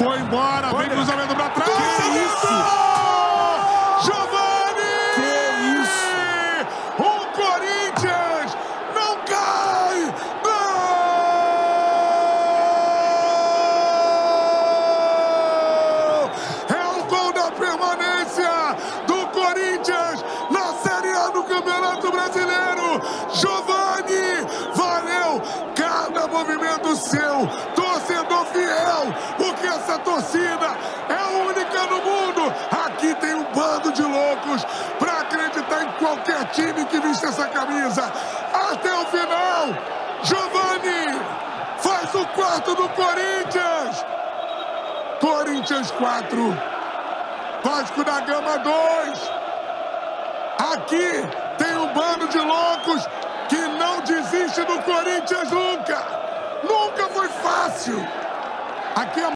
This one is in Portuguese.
Foi embora, vem cruzamento pra trás. Que isso? Giovani! Que isso? O Corinthians não cai! Gol! É o gol da permanência do Corinthians na Série A do Campeonato Brasileiro. Giovani, valeu cada movimento seu, torcedor fiel, porque essa torcida é a única no mundo. Aqui tem um bando de loucos para acreditar em qualquer time que viste essa camisa. Até o final, Giovani faz o quarto do Corinthians. Corinthians 4, Vasco da Gama 2. Aqui tem um bando de loucos que não desiste do Corinthians nunca. Nunca foi fácil. Aqui é